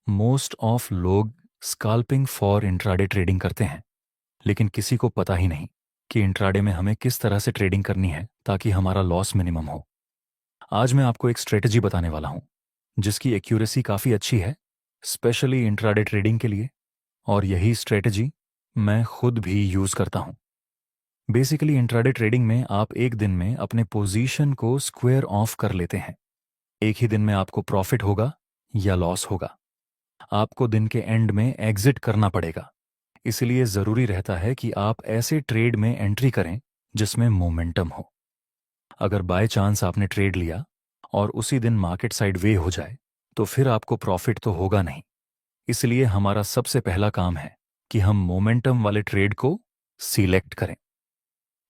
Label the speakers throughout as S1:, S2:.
S1: Most of लोग scalping for intraday trading करते हैं, लेकिन किसी को पता ही नहीं कि इंट्राडे में हमें किस तरह से ट्रेडिंग करनी है ताकि हमारा लॉस मिनिमम हो। आज मैं आपको एक स्ट्रेटजी बताने वाला हूं जिसकी एक्यूरेसी काफ़ी अच्छी है, स्पेशली इंट्राडे ट्रेडिंग के लिए। और यही स्ट्रेटजी मैं खुद भी यूज़ करता हूं। बेसिकली इंट्राडे ट्रेडिंग में आप एक दिन में अपने पोजीशन को स्क्वायर ऑफ कर लेते हैं। एक ही दिन में आपको प्रॉफिट होगा या लॉस होगा, आपको दिन के एंड में एग्जिट करना पड़ेगा। इसलिए ज़रूरी रहता है कि आप ऐसे ट्रेड में एंट्री करें जिसमें मोमेंटम हो। अगर बाय चांस आपने ट्रेड लिया और उसी दिन मार्केट साइड वे हो जाए तो फिर आपको प्रॉफिट तो होगा नहीं। इसलिए हमारा सबसे पहला काम है कि हम मोमेंटम वाले ट्रेड को सिलेक्ट करें।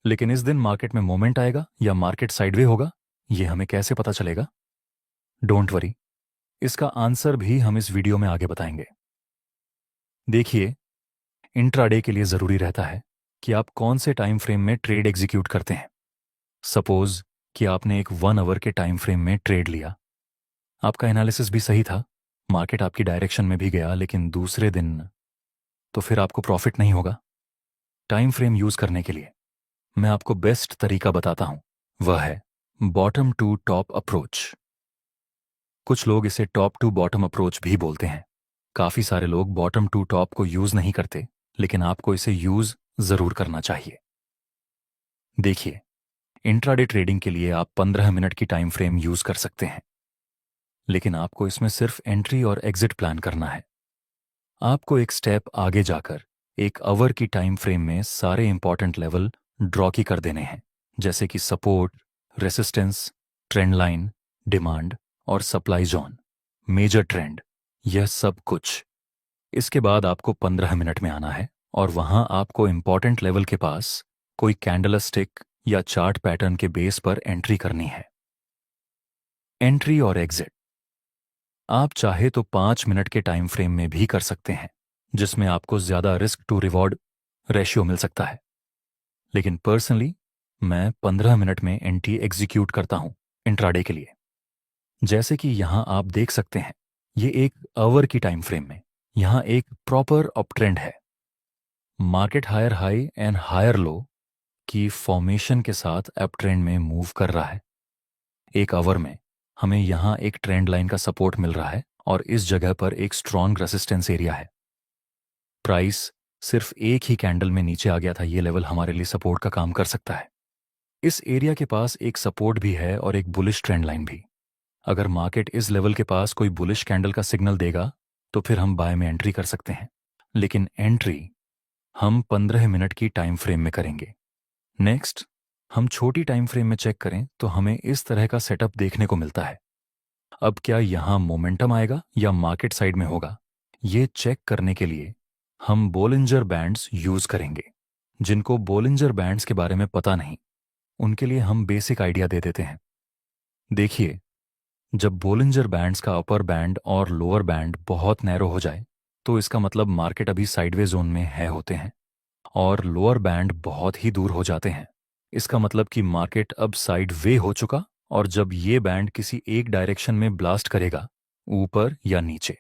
S1: लेकिन इस दिन मार्केट में मोमेंट आएगा या मार्केट साइडवे होगा, ये हमें कैसे पता चलेगा? डोंट वरी, इसका आंसर भी हम इस वीडियो में आगे बताएंगे। देखिए, इंट्राडे के लिए जरूरी रहता है कि आप कौन से टाइम फ्रेम में ट्रेड एग्जीक्यूट करते हैं। सपोज कि आपने एक 1 आवर के टाइम फ्रेम में ट्रेड लिया, आपका एनालिसिस भी सही था, मार्केट आपकी डायरेक्शन में भी गया, लेकिन दूसरे दिन तो फिर आपको प्रॉफिट नहीं होगा। टाइम फ्रेम यूज करने के लिए मैं आपको बेस्ट तरीका बताता हूं, वह है बॉटम टू टॉप अप्रोच। कुछ लोग इसे टॉप टू बॉटम अप्रोच भी बोलते हैं। काफी सारे लोग बॉटम टू टॉप को यूज नहीं करते, लेकिन आपको इसे यूज जरूर करना चाहिए। देखिए, इंट्राडे ट्रेडिंग के लिए आप 15 मिनट की टाइम फ्रेम यूज कर सकते हैं, लेकिन आपको इसमें सिर्फ एंट्री और एग्जिट प्लान करना है। आपको एक स्टेप आगे जाकर 1 आवर की टाइम फ्रेम में सारे इंपॉर्टेंट लेवल ड्रॉ की कर देने हैं, जैसे कि support, resistance, trend line, demand और सप्लाई जोन, मेजर ट्रेंड, यह सब कुछ। इसके बाद आपको 15 मिनट में आना है और वहां आपको इंपॉर्टेंट लेवल के पास कोई कैंडलस्टिक या चार्ट पैटर्न के बेस पर एंट्री करनी है। एंट्री और एग्जिट आप चाहे तो 5 मिनट के टाइम फ्रेम में भी कर सकते हैं, जिसमें आपको ज्यादा रिस्क टू रिवॉर्ड रेशियो मिल सकता है। लेकिन पर्सनली मैं 15 मिनट में एंट्री एग्जीक्यूट करता हूं इंट्राडे के लिए। जैसे कि यहां आप देख सकते हैं, ये 1 आवर की टाइम फ्रेम में यहां एक प्रॉपर अप ट्रेंड है। Market higher high and higher low की फॉर्मेशन के साथ अप ट्रेंड में मूव कर रहा है। 1 आवर में हमें यहां एक ट्रेंड लाइन का सपोर्ट मिल रहा है और इस जगह पर एक स्ट्रॉन्ग रेसिस्टेंस एरिया है। प्राइस सिर्फ एक ही कैंडल में नीचे आ गया था, ये लेवल हमारे लिए सपोर्ट का काम कर सकता है। इस एरिया के पास एक सपोर्ट भी है और एक बुलिश ट्रेंड लाइन भी। अगर मार्केट इस लेवल के पास कोई बुलिश कैंडल का सिग्नल देगा तो फिर हम बाय में एंट्री कर सकते हैं, लेकिन एंट्री हम 15 मिनट की टाइम फ्रेम में करेंगे। नेक्स्ट, हम छोटी टाइम फ्रेम में चेक करें तो हमें इस तरह का सेटअप देखने को मिलता है। अब क्या यहां मोमेंटम आएगा या मार्केट साइड में होगा, ये चेक करने के लिए हम बोलिंजर बैंड्स यूज करेंगे। जिनको बोलिंजर बैंड्स के बारे में पता नहीं, उनके लिए हम बेसिक आइडिया दे देते हैं। देखिए, जब बोलिंजर बैंड्स का अपर बैंड और लोअर बैंड बहुत नैरो हो जाए तो इसका मतलब मार्केट अभी साइडवे जोन में है होते हैं, और लोअर बैंड बहुत ही दूर हो जाते हैं, इसका मतलब कि मार्केट अब साइड वे हो चुका। और जब ये बैंड किसी एक डायरेक्शन में ब्लास्ट करेगा, ऊपर या नीचे,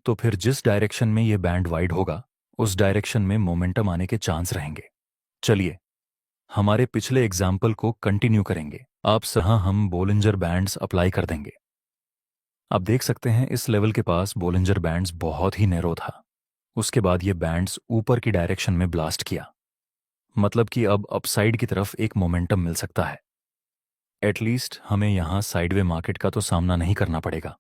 S1: तो फिर जिस डायरेक्शन में ये बैंड वाइड होगा उस डायरेक्शन में मोमेंटम आने के चांस रहेंगे। चलिए हमारे पिछले एग्जाम्पल को कंटिन्यू करेंगे। आप सहा हम बोलिंजर बैंड्स अप्लाई कर देंगे। आप देख सकते हैं इस लेवल के पास बोलिंजर बैंड्स बहुत ही नैरो था। उसके बाद ये बैंड्स ऊपर की डायरेक्शन में ब्लास्ट किया, मतलब कि अब अपसाइड की तरफ एक मोमेंटम मिल सकता है। एटलीस्ट हमें यहां साइडवे मार्केट का तो सामना नहीं करना पड़ेगा।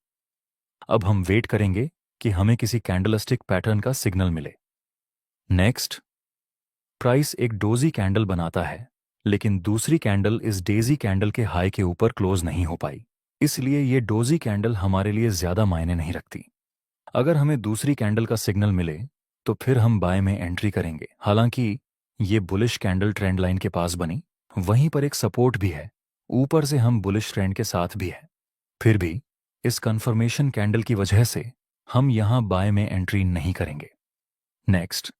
S1: अब हम वेट करेंगे कि हमें किसी कैंडलस्टिक पैटर्न का सिग्नल मिले। नेक्स्ट, प्राइस एक डोजी कैंडल बनाता है, लेकिन दूसरी कैंडल इस डेजी कैंडल के हाई के ऊपर क्लोज नहीं हो पाई, इसलिए ये डोजी कैंडल हमारे लिए ज्यादा मायने नहीं रखती। अगर हमें दूसरी कैंडल का सिग्नल मिले तो फिर हम बाय में एंट्री करेंगे। हालांकि ये बुलिश कैंडल ट्रेंड लाइन के पास बनी, वहीं पर एक सपोर्ट भी है, ऊपर से हम बुलिश ट्रेंड के साथ भी है। फिर भी इस कंफर्मेशन कैंडल की वजह से हम यहां बाय में एंट्री नहीं करेंगे। नेक्स्ट,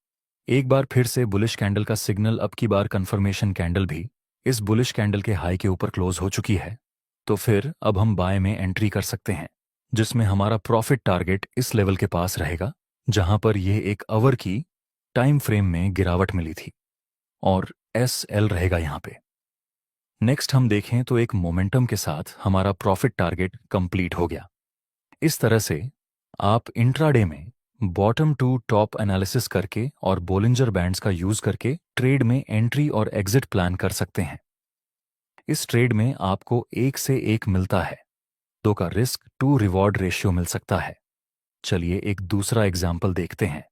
S1: एक बार फिर से बुलिश कैंडल का सिग्नल, अब की बार कंफर्मेशन कैंडल भी इस बुलिश कैंडल के हाई के ऊपर क्लोज हो चुकी है, तो फिर अब हम बाय में एंट्री कर सकते हैं। जिसमें हमारा प्रॉफिट टारगेट इस लेवल के पास रहेगा जहां पर यह एक आवर की टाइम फ्रेम में गिरावट मिली थी, और एस एल रहेगा यहां पे। नेक्स्ट हम देखें तो एक मोमेंटम के साथ हमारा प्रॉफिट टारगेट कंप्लीट हो गया। इस तरह से आप इंट्राडे में बॉटम टू टॉप एनालिसिस करके और बोलिंजर बैंड्स का यूज करके ट्रेड में एंट्री और एग्जिट प्लान कर सकते हैं। इस ट्रेड में आपको एक से एक मिलता है, तो का रिस्क टू रिवॉर्ड रेशियो मिल सकता है। चलिए एक दूसरा एग्जाम्पल देखते हैं।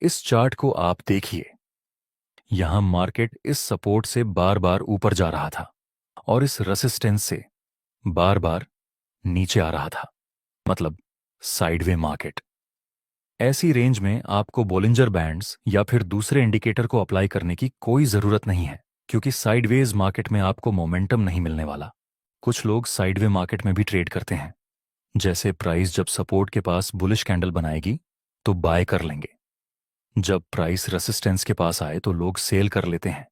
S1: इस चार्ट को आप देखिए। यहां मार्केट इस सपोर्ट से बार बार ऊपर जा रहा था और इस रेसिस्टेंस से बार बार नीचे आ रहा था, मतलब साइडवे मार्केट। ऐसी रेंज में आपको बोलिंजर बैंड्स या फिर दूसरे इंडिकेटर को अप्लाई करने की कोई जरूरत नहीं है, क्योंकि साइडवेज मार्केट में आपको मोमेंटम नहीं मिलने वाला। कुछ लोग साइडवे मार्केट में भी ट्रेड करते हैं, जैसे प्राइस जब सपोर्ट के पास बुलिश कैंडल बनाएगी तो बाय कर लेंगे, जब प्राइस रेसिस्टेंस के पास आए तो लोग सेल कर लेते हैं।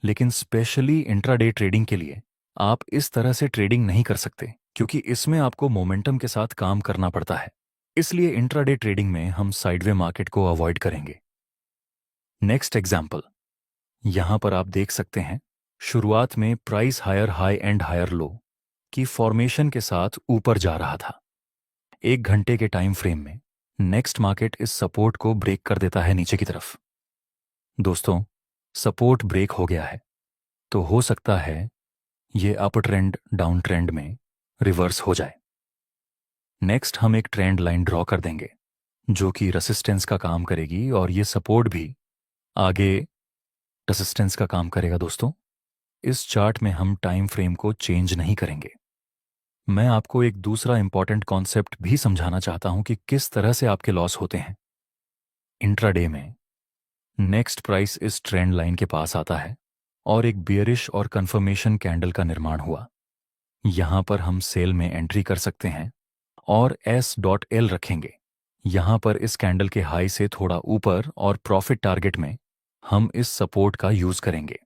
S1: लेकिन स्पेशली इंट्राडे ट्रेडिंग के लिए आप इस तरह से ट्रेडिंग नहीं कर सकते, क्योंकि इसमें आपको मोमेंटम के साथ काम करना पड़ता है। इसलिए इंट्राडे ट्रेडिंग में हम साइडवे मार्केट को अवॉइड करेंगे। नेक्स्ट एग्जाम्पल, यहां पर आप देख सकते हैं शुरुआत में price higher high and higher low की फॉर्मेशन के साथ ऊपर जा रहा था। 1 घंटे के टाइम फ्रेम में नेक्स्ट मार्केट इस सपोर्ट को ब्रेक कर देता है नीचे की तरफ। दोस्तों, सपोर्ट ब्रेक हो गया है, तो हो सकता है ये अप ट्रेंड डाउन ट्रेंड में रिवर्स हो जाए। नेक्स्ट हम एक ट्रेंड लाइन ड्रॉ कर देंगे जो कि रेसिस्टेंस का काम करेगी, और ये सपोर्ट भी आगे रेसिस्टेंस का काम करेगा। दोस्तों, इस चार्ट में हम टाइम फ्रेम को चेंज नहीं करेंगे। मैं आपको एक दूसरा इंपॉर्टेंट कॉन्सेप्ट भी समझाना चाहता हूं कि किस तरह से आपके लॉस होते हैं। इंट्राडे में नेक्स्ट प्राइस इस ट्रेंड लाइन के पास आता है और एक बियरिश और कंफर्मेशन कैंडल का निर्माण हुआ। यहां पर हम सेल में एंट्री कर सकते हैं और S.L रखेंगे। यहां पर इस कैंडल के हाई से थोड़ा ऊपर और प्रॉफिट टारगेट में हम इस सपोर्ट का यूज करेंगे।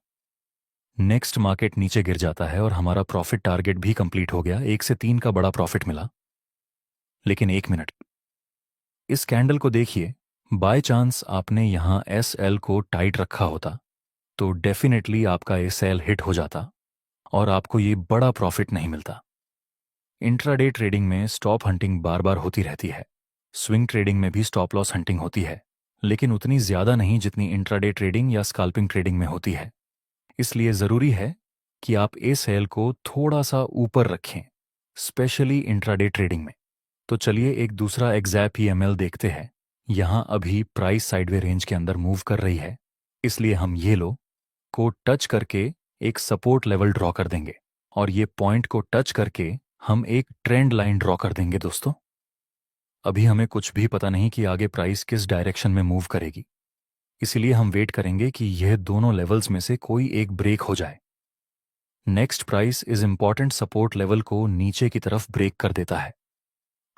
S1: नेक्स्ट मार्केट नीचे गिर जाता है और हमारा प्रॉफिट टारगेट भी कंप्लीट हो गया। 1 से 3 का बड़ा प्रॉफिट मिला। लेकिन एक मिनट, इस कैंडल को देखिए। बाय चांस आपने यहां SL को टाइट रखा होता तो डेफिनेटली आपका SL हिट हो जाता और आपको ये बड़ा प्रॉफिट नहीं मिलता। इंट्राडे ट्रेडिंग में स्टॉप हंटिंग बार बार होती रहती है। स्विंग ट्रेडिंग में भी स्टॉप लॉस हंटिंग होती है, लेकिन उतनी ज्यादा नहीं जितनी इंट्राडे ट्रेडिंग या स्काल्पिंग ट्रेडिंग में होती है। इसलिए जरूरी है कि आप SL को थोड़ा सा ऊपर रखें, स्पेशली इंट्राडे ट्रेडिंग में। तो चलिए एक दूसरा एग्जैप EML देखते हैं। यहां अभी प्राइस साइडवे रेंज के अंदर मूव कर रही है, इसलिए हम ये लो को टच करके एक सपोर्ट लेवल ड्रॉ कर देंगे और ये पॉइंट को टच करके हम एक ट्रेंड लाइन ड्रॉ कर देंगे। दोस्तों, अभी हमें कुछ भी पता नहीं कि आगे प्राइस किस डायरेक्शन में मूव करेगी, इसलिए हम वेट करेंगे कि यह दोनों लेवल्स में से कोई एक ब्रेक हो जाए। नेक्स्ट प्राइस इस इंपॉर्टेंट सपोर्ट लेवल को नीचे की तरफ ब्रेक कर देता है।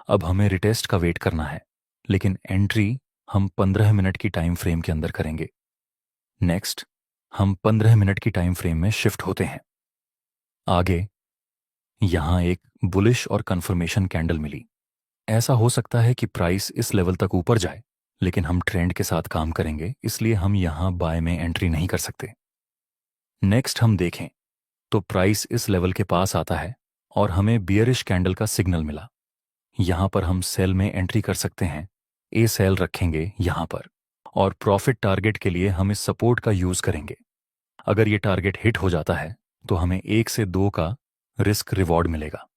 S1: अब हमें रिटेस्ट का वेट करना है, लेकिन एंट्री हम 15 मिनट की टाइम फ्रेम के अंदर करेंगे। नेक्स्ट हम 15 मिनट की टाइम फ्रेम में शिफ्ट होते हैं। आगे यहां एक बुलिश और कंफर्मेशन कैंडल मिली। ऐसा हो सकता है कि प्राइस इस लेवल तक ऊपर जाए, लेकिन हम ट्रेंड के साथ काम करेंगे, इसलिए हम यहां बाय में एंट्री नहीं कर सकते। नेक्स्ट हम देखें तो प्राइस इस लेवल के पास आता है और हमें बियरिश कैंडल का सिग्नल मिला। यहां पर हम सेल में एंट्री कर सकते हैं। सेल रखेंगे यहां पर, और प्रॉफिट टारगेट के लिए हम इस सपोर्ट का यूज करेंगे। अगर ये टारगेट हिट हो जाता है तो हमें 1 से 2 का रिस्क रिवॉर्ड मिलेगा।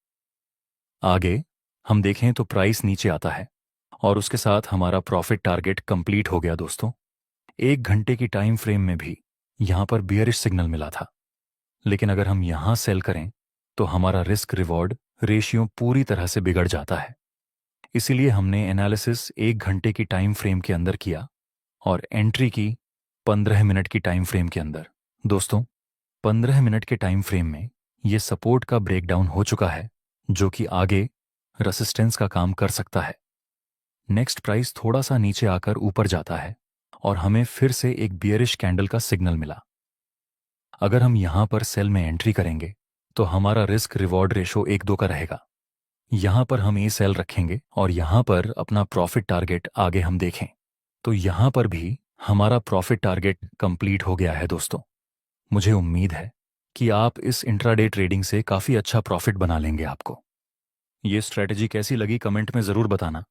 S1: आगे हम देखें तो प्राइस नीचे आता है और उसके साथ हमारा प्रॉफिट टारगेट कंप्लीट हो गया। दोस्तों, 1 घंटे की टाइम फ्रेम में भी यहां पर बियरिश सिग्नल मिला था, लेकिन अगर हम यहां सेल करें तो हमारा रिस्क रिवॉर्ड रेशियो पूरी तरह से बिगड़ जाता है। इसीलिए हमने एनालिसिस 1 घंटे की टाइम फ्रेम के अंदर किया और एंट्री की 15 मिनट की टाइम फ्रेम के अंदर। दोस्तों, 15 मिनट के टाइम फ्रेम में ये सपोर्ट का ब्रेकडाउन हो चुका है, जो कि आगे रेसिस्टेंस का काम कर सकता है। नेक्स्ट प्राइस थोड़ा सा नीचे आकर ऊपर जाता है और हमें फिर से एक बियरिश कैंडल का सिग्नल मिला। अगर हम यहां पर सेल में एंट्री करेंगे तो हमारा रिस्क रिवॉर्ड रेशो 1-2 का रहेगा। यहाँ पर हम ए सेल रखेंगे और यहाँ पर अपना प्रॉफिट टारगेट आगे हम देखें तो यहाँ पर भी हमारा प्रॉफिट टारगेट कंप्लीट हो गया है दोस्तों। मुझे उम्मीद है कि आप इस इंट्राडे ट्रेडिंग से काफ़ी अच्छा प्रॉफिट बना लेंगे। आपको ये स्ट्रेटजी कैसी लगी कमेंट में ज़रूर बताना।